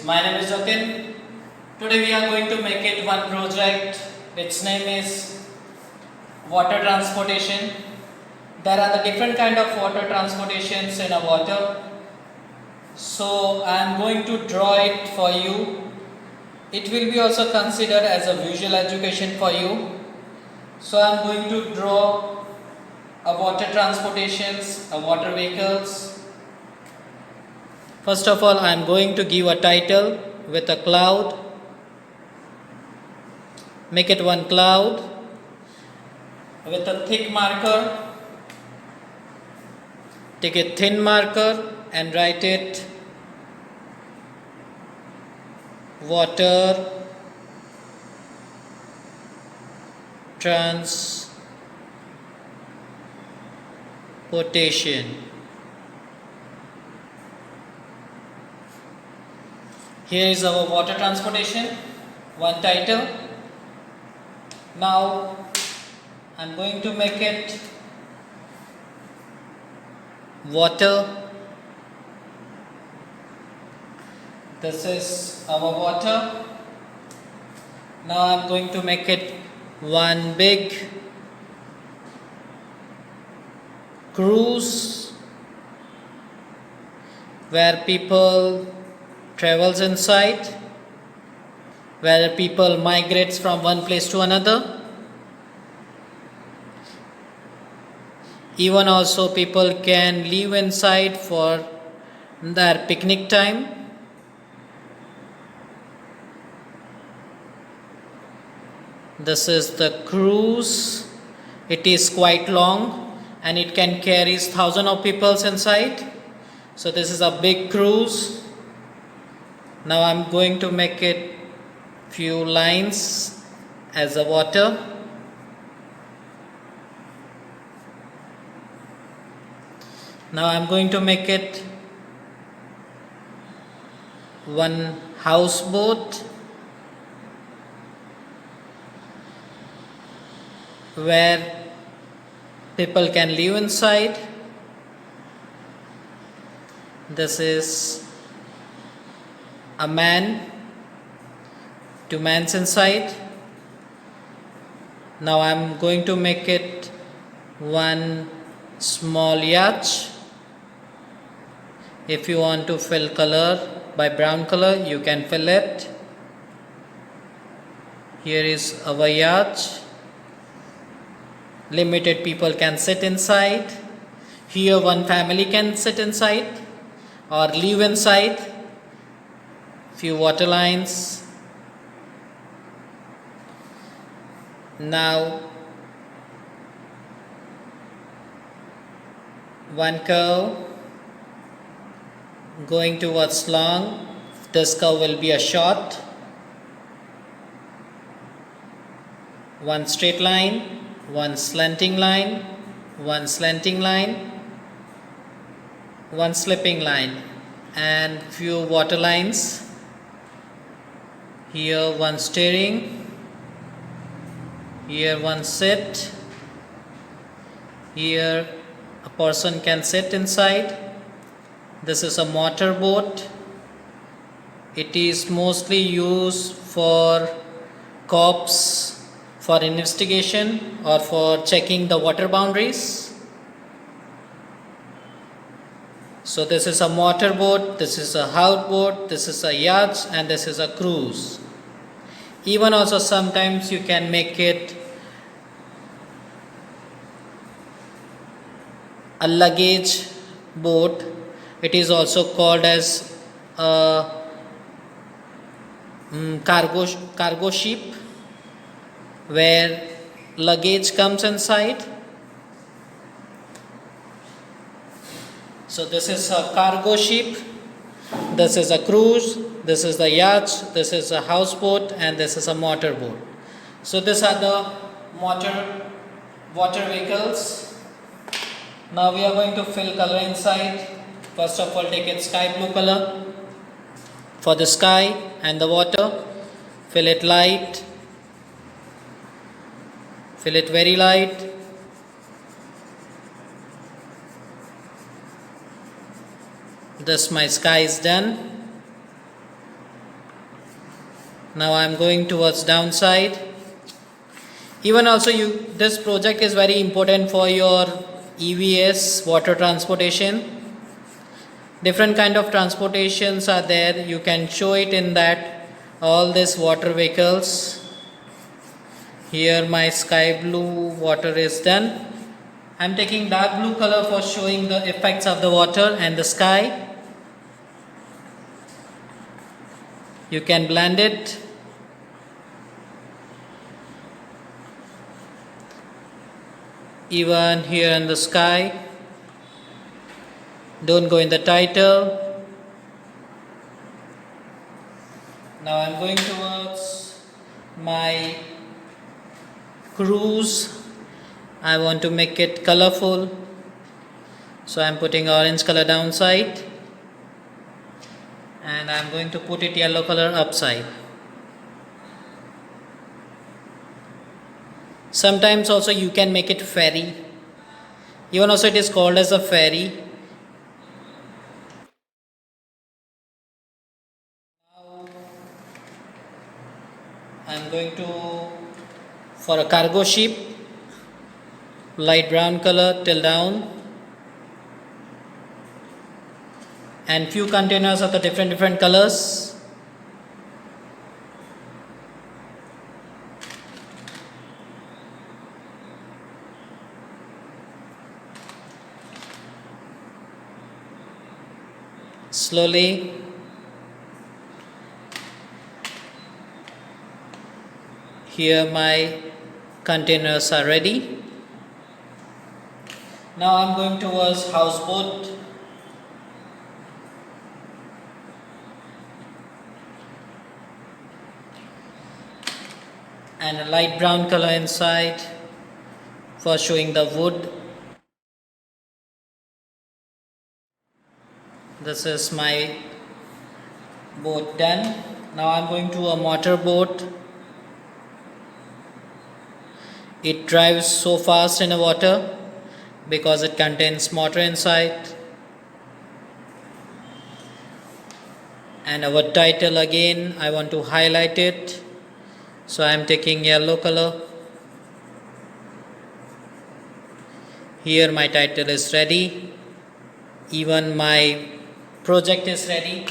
my name is Jatin. Today we are going to make it one project. Its name is water transportation. There are the different kind of water transportations in a water. So I am going to draw it for you. It will be also considered as a visual education for you. So I am going to draw a water transportations, a water vehicles. First of all, I am going to give a title with a cloud. Make it one cloud with a thick marker. Take a thin marker and write it water transportation. Here is our water transportation, one title. Now I am going to make it water. This is our water. Now I am going to make it one big cruise where people travels inside, where people migrates from one place to another. Even also people can live inside for their picnic time. This is the cruise. It is quite long and it can carry thousands of people inside. So this is a big cruise. Now I am going to make it few lines as a water. Now I am going to make it one houseboat where people can live inside. This is a man, two men inside. Now I am going to make it one small yacht. If you want to fill color by brown color, you can fill it. Here is our yacht. Limited people can sit inside. Here one family can sit inside or live inside. Few water lines. Now one curve going towards long. This curve will be a short. One straight line, one slanting line, one slanting line, one slipping line, and few water lines. Here one steering, here one sit, here a person can sit inside. This is a motor boat. It is mostly used for cops for investigation or for checking the water boundaries. So this is a motor boat, this is a houseboat, this is a yacht, and this is a cruise. Even also sometimes you can make it a luggage boat. It is also called as a cargo ship where luggage comes inside. So this is a cargo ship, this is a cruise, this is the yacht, this is a houseboat, and this is a motor boat. So these are the water vehicles. Now we are going to fill color inside. First of all, take it sky blue color for the sky and the water. Fill it light, fill it very light. Thus my sky is done. Now I'm going towards downside. Even also this project is very important for your EVS, water transportation. Different kind of transportations are there. You can show it in that all these water vehicles. Here my sky blue water is done. I'm taking dark blue color for showing the effects of the water and the sky. You can blend it. Even here in the sky. Don't go in the title. Now I'm going towards my cruise. I want to make it colorful, so I'm putting orange color downside and I'm going to put it yellow color upside. Sometimes also you can make it ferry. Even also it is called as a ferry. Now I'm going to for a cargo ship, light brown color till down, and few containers of the different colors. Slowly here my containers are ready. Now I'm going towards houseboat. And a light brown color inside for showing the wood. This is my boat done. Now I'm going to a motor boat. It drives so fast in the water because it contains motor inside. And our title again, I want to highlight it, so I am taking yellow color. Here my title is ready. Even my project is ready.